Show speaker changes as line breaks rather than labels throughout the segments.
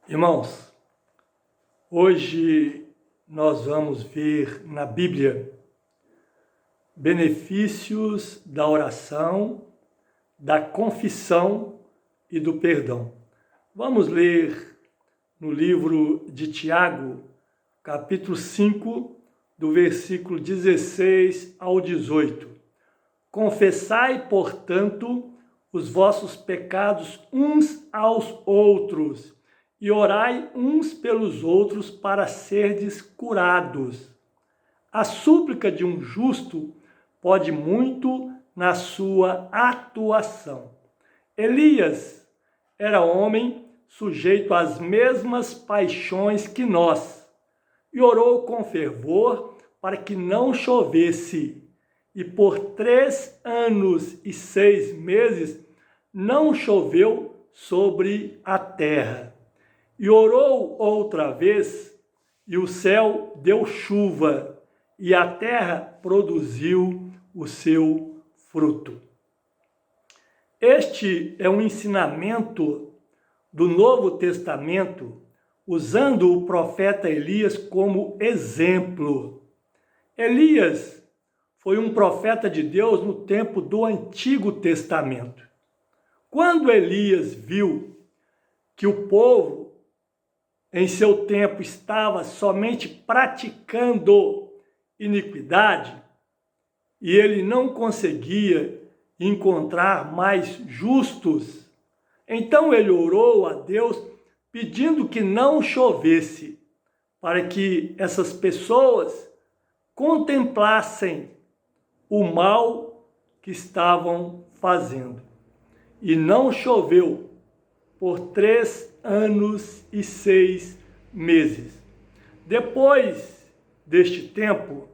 Irmãos, hoje nós vamos ver na Bíblia benefícios da oração, da confissão e do perdão. Vamos ler no livro de Tiago, capítulo 5, do versículo 16 ao 18. Confessai, portanto, os vossos pecados uns aos outros, e orai uns pelos outros para serdes curados. A súplica de um justo pode muito na sua atuação. Elias era homem sujeito às mesmas paixões que nós, e orou com fervor para que não chovesse, e por 3 anos e 6 meses não choveu sobre a terra. E orou outra vez, e o céu deu chuva, e a terra produziu o seu fruto. Este é um ensinamento do Novo Testamento, usando o profeta Elias como exemplo. Elias foi um profeta de Deus no tempo do Antigo Testamento. Quando Elias viu que o povo em seu tempo estava somente praticando iniquidade e ele não conseguia encontrar mais justos, então ele orou a Deus pedindo que não chovesse, para que essas pessoas contemplassem o mal que estavam fazendo. E não choveu por 3 anos e 6 meses. Depois deste tempo,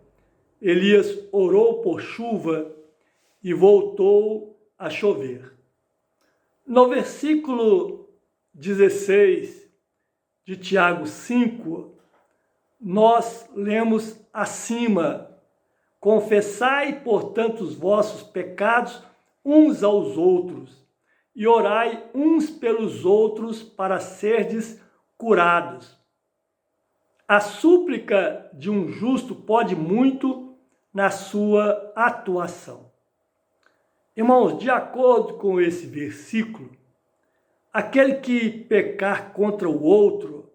Elias orou por chuva e voltou a chover. No versículo 16 de Tiago 5, nós lemos acima: confessai, portanto, os vossos pecados uns aos outros, e orai uns pelos outros para serdes curados. A súplica de um justo pode muito na sua atuação. Irmãos, de acordo com esse versículo, aquele que pecar contra o outro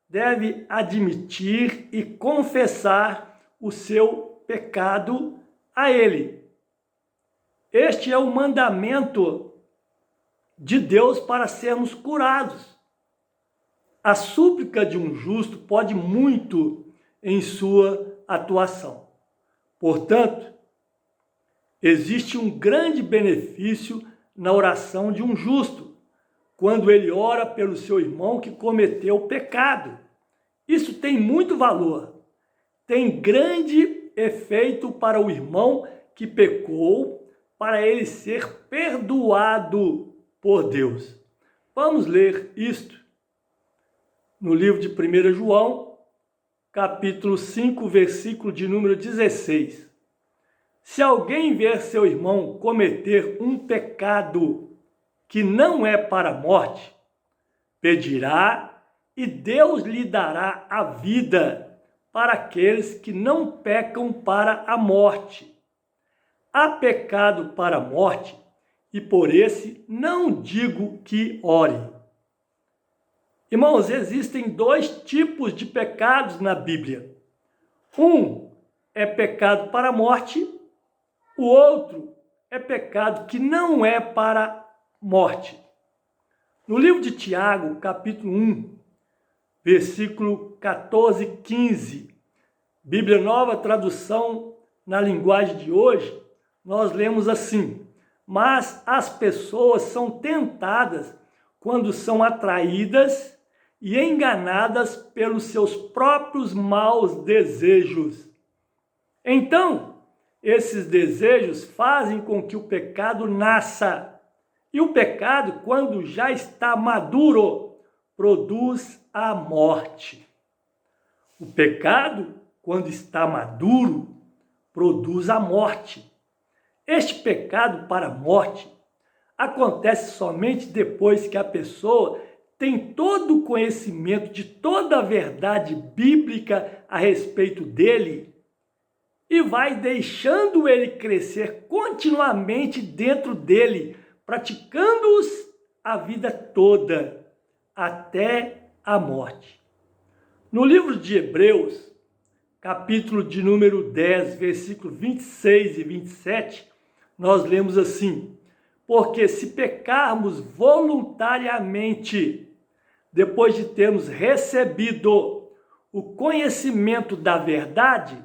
deve admitir e confessar o seu pecado a ele. Este é o mandamento de Deus para sermos curados. A súplica de um justo pode muito em sua atuação. Portanto, existe um grande benefício na oração de um justo, quando ele ora pelo seu irmão que cometeu pecado. Isso tem muito valor, tem grande efeito para o irmão que pecou, para ele ser perdoado por Deus. Vamos ler isto no livro de 1 João, capítulo 5, versículo de número 16. Se alguém ver seu irmão cometer um pecado que não é para a morte, pedirá e Deus lhe dará a vida para aqueles que não pecam para a morte. Há pecado para a morte, e por esse não digo que ore. Irmãos, existem 2 tipos de pecados na Bíblia. Um é pecado para a morte, o outro é pecado que não é para a morte. No livro de Tiago, capítulo 1, versículo 14 e 15, Bíblia Nova Tradução na linguagem de hoje, nós lemos assim: mas as pessoas são tentadas quando são atraídas e enganadas pelos seus próprios maus desejos. Então, esses desejos fazem com que o pecado nasça. E o pecado, quando já está maduro, produz a morte. O pecado, quando está maduro, produz a morte. Este pecado para a morte acontece somente depois que a pessoa tem todo o conhecimento de toda a verdade bíblica a respeito dele e vai deixando ele crescer continuamente dentro dele, praticando-os a vida toda, até a morte. No livro de Hebreus, capítulo de número 10, versículo 26 e 27, nós lemos assim: porque se pecarmos voluntariamente, depois de termos recebido o conhecimento da verdade,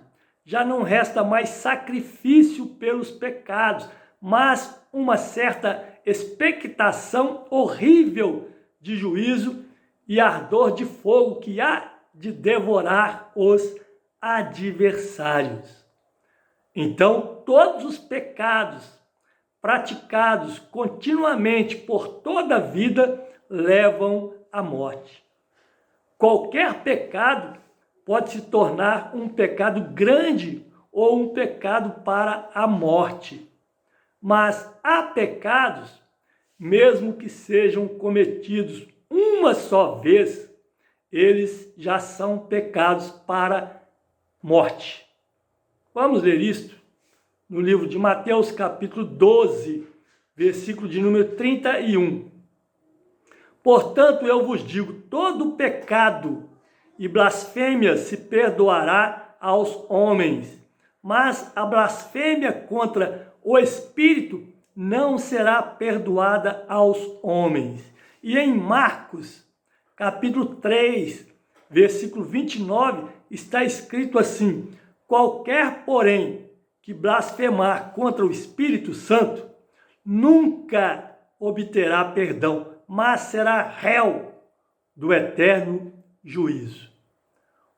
já não resta mais sacrifício pelos pecados, mas uma certa expectação horrível de juízo e ardor de fogo que há de devorar os adversários. Então, todos os pecados praticados continuamente por toda a vida levam à morte. Qualquer pecado pode se tornar um pecado grande ou um pecado para a morte. Mas há pecados, mesmo que sejam cometidos uma só vez, eles já são pecados para morte. Vamos ler isto no livro de Mateus, capítulo 12, versículo de número 31. Portanto, eu vos digo, todo pecado e blasfêmia se perdoará aos homens, mas a blasfêmia contra o Espírito não será perdoada aos homens. E em Marcos, capítulo 3, versículo 29, está escrito assim: qualquer, porém, que blasfemar contra o Espírito Santo, nunca obterá perdão, mas será réu do eterno juízo.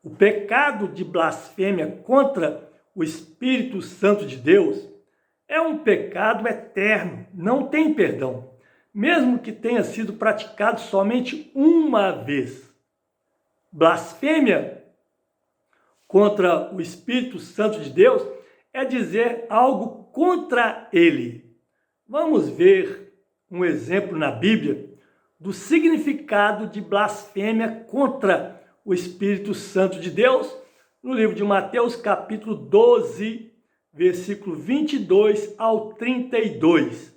O pecado de blasfêmia contra o Espírito Santo de Deus é um pecado eterno, não tem perdão, mesmo que tenha sido praticado somente uma vez. Blasfêmia contra o Espírito Santo de Deus é dizer algo contra ele. Vamos ver um exemplo na Bíblia do significado de blasfêmia contra o Espírito Santo de Deus, no livro de Mateus, capítulo 12, versículo 22 ao 32.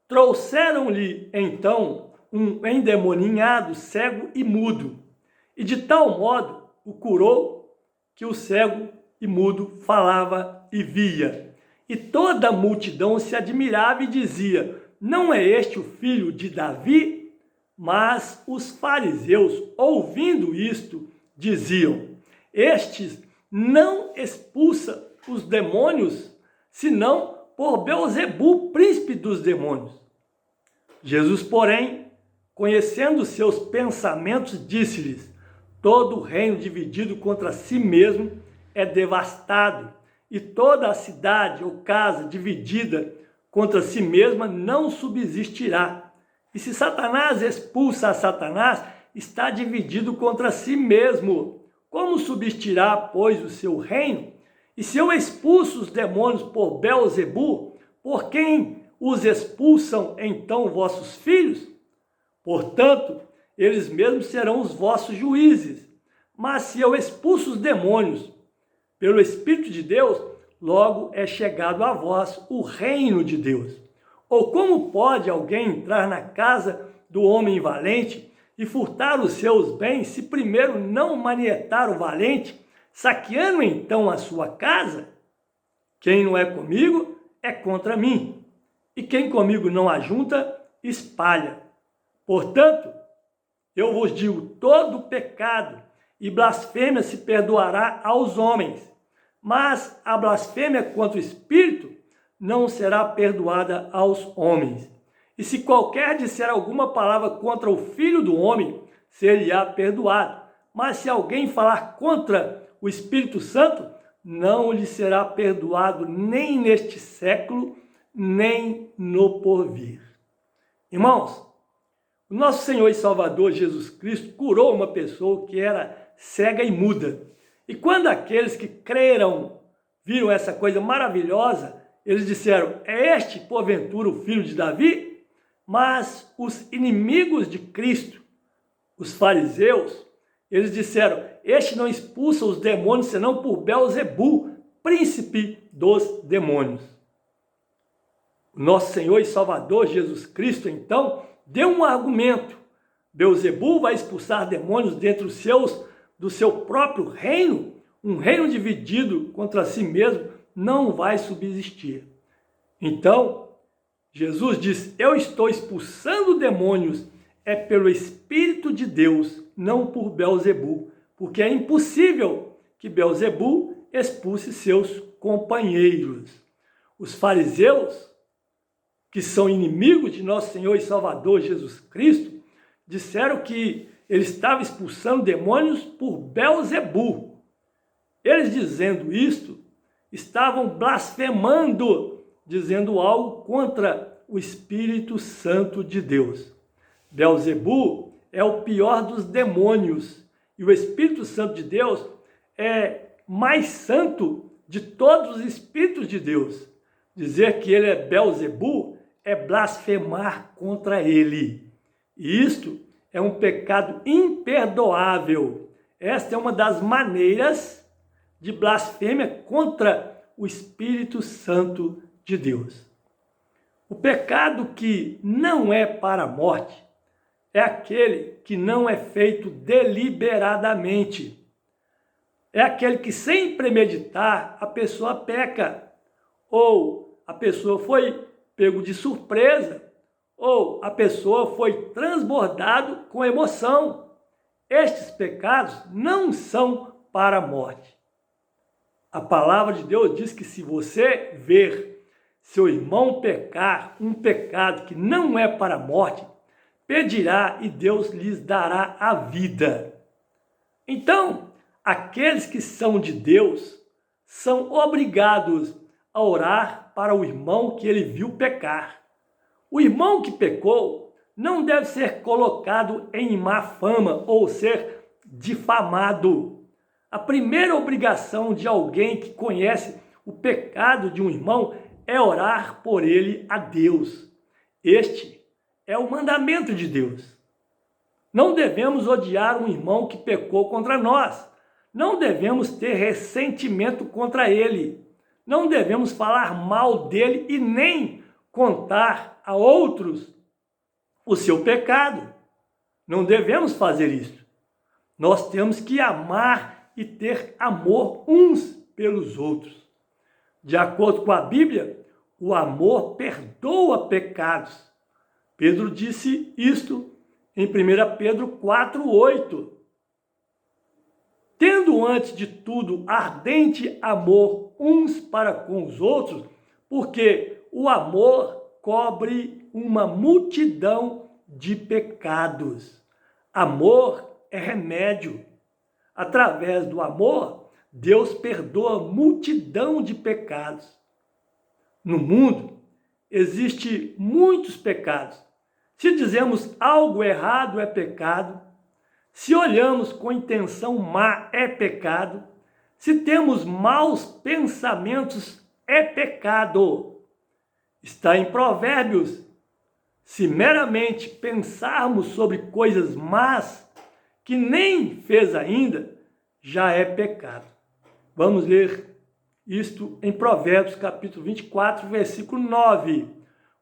Trouxeram-lhe, então, um endemoninhado, cego e mudo, e de tal modo o curou que o cego e mudo falava e via. E toda a multidão se admirava e dizia: não é este o filho de Davi? Mas os fariseus, ouvindo isto, diziam: estes não expulsa os demônios, senão por Beelzebu, príncipe dos demônios. Jesus, porém, conhecendo seus pensamentos, disse-lhes: todo reino dividido contra si mesmo é devastado, e toda a cidade ou casa dividida contra si mesma não subsistirá. E se Satanás expulsa a Satanás, está dividido contra si mesmo. Como subsistirá, pois, o seu reino? E se eu expulso os demônios por Beelzebu, por quem os expulsam então vossos filhos? Portanto, eles mesmos serão os vossos juízes. Mas se eu expulso os demônios pelo Espírito de Deus, logo é chegado a vós o reino de Deus. Ou como pode alguém entrar na casa do homem valente e furtar os seus bens, se primeiro não manietar o valente, saqueando então a sua casa? Quem não é comigo é contra mim, e quem comigo não ajunta, espalha. Portanto, eu vos digo, todo pecado e blasfêmia se perdoará aos homens, mas a blasfêmia contra o Espírito não será perdoada aos homens. E se qualquer disser alguma palavra contra o Filho do Homem, ser-lhe-á perdoado. Mas se alguém falar contra o Espírito Santo, não lhe será perdoado nem neste século, nem no porvir. Irmãos, o nosso Senhor e Salvador Jesus Cristo curou uma pessoa que era cega e muda. E quando aqueles que creram viram essa coisa maravilhosa, eles disseram: é este, porventura, o filho de Davi? Mas os inimigos de Cristo Os fariseus, eles disseram: este não expulsa os demônios senão por Belzebu, príncipe dos demônios. O nosso Senhor e Salvador Jesus Cristo, então, deu um argumento. Belzebu vai expulsar demônios dentro do seu próprio reino. Um reino dividido contra si mesmo não vai subsistir. Então, Jesus diz: eu estou expulsando demônios pelo Espírito de Deus, não por Belzebu, porque é impossível que Belzebu expulse seus companheiros. Os fariseus, que são inimigos de nosso Senhor e Salvador Jesus Cristo, disseram que ele estava expulsando demônios por Belzebu. Eles, dizendo isto, estavam blasfemando, dizendo algo contra o Espírito Santo de Deus. Belzebu é o pior dos demônios e o Espírito Santo de Deus é mais santo de todos os espíritos de Deus. Dizer que ele é Belzebu é blasfemar contra ele. E isto é um pecado imperdoável. Esta é uma das maneiras de blasfêmia contra o Espírito Santo de Deus. O pecado que não é para a morte é aquele que não é feito deliberadamente. É aquele que, sem premeditar, a pessoa peca. Ou a pessoa foi pego de surpresa. Ou a pessoa foi transbordado com emoção. Estes pecados não são para a morte. A palavra de Deus diz que se você ver seu irmão pecar um pecado que não é para a morte, pedirá e Deus lhes dará a vida. Então, aqueles que são de Deus são obrigados a orar para o irmão que ele viu pecar. O irmão que pecou não deve ser colocado em má fama ou ser difamado. A primeira obrigação de alguém que conhece o pecado de um irmão é orar por ele a Deus. Este é o mandamento de Deus. Não devemos odiar um irmão que pecou contra nós. Não devemos ter ressentimento contra ele. Não devemos falar mal dele e nem contar a outros o seu pecado. Não devemos fazer isso. Nós temos que amar e ter amor uns pelos outros. De acordo com a Bíblia, o amor perdoa pecados. Pedro disse isto em 1 Pedro 4:8. Tendo antes de tudo ardente amor uns para com os outros, porque o amor cobre uma multidão de pecados. Amor é remédio. Através do amor, Deus perdoa multidão de pecados. No mundo, existem muitos pecados. Se dizemos algo errado, é pecado. Se olhamos com intenção má, é pecado. Se temos maus pensamentos, é pecado. Está em Provérbios. Se meramente pensarmos sobre coisas más, que nem fez ainda, já é pecado. Vamos ler isto em Provérbios, capítulo 24, versículo 9.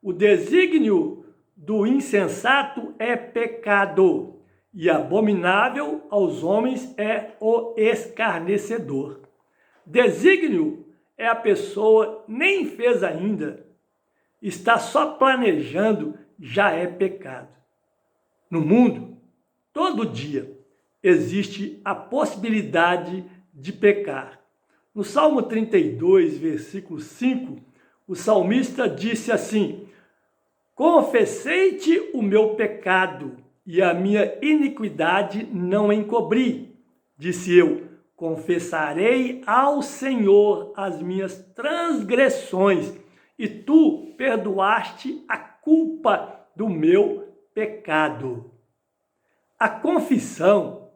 O desígnio do insensato é pecado, e abominável aos homens é o escarnecedor. Desígnio é a pessoa nem fez ainda, está só planejando, já é pecado. No mundo, todo dia, existe a possibilidade de pecar. No Salmo 32, versículo 5, o salmista disse assim: confessei-te o meu pecado e a minha iniquidade não encobri. Disse eu: confessarei ao Senhor as minhas transgressões, e tu perdoaste a culpa do meu pecado. A confissão,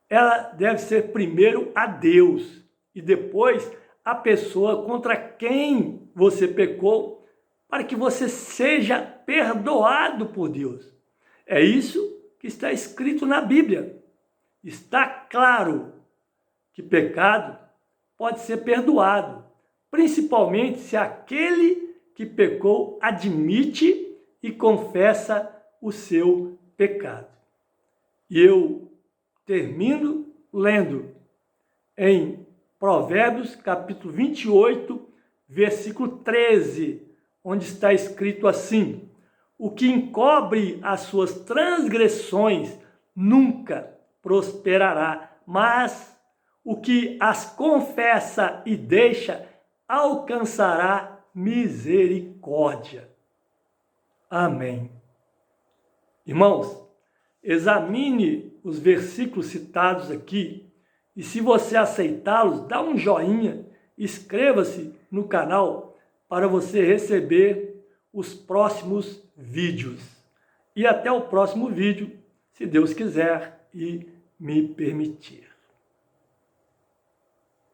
ela deve ser primeiro a Deus e depois a pessoa contra quem você pecou, para que você seja perdoado por Deus. É isso que está escrito na Bíblia. Está claro que pecado pode ser perdoado, principalmente se aquele que pecou admite e confessa o seu pecado. E eu termino lendo em Provérbios, capítulo 28, versículo 13, onde está escrito assim: o que encobre as suas transgressões nunca prosperará, mas o que as confessa e deixa alcançará misericórdia. Amém. Irmãos, examine os versículos citados aqui e, se você aceitá-los, dá um joinha, inscreva-se no canal para você receber os próximos vídeos. E até o próximo vídeo, se Deus quiser e me permitir.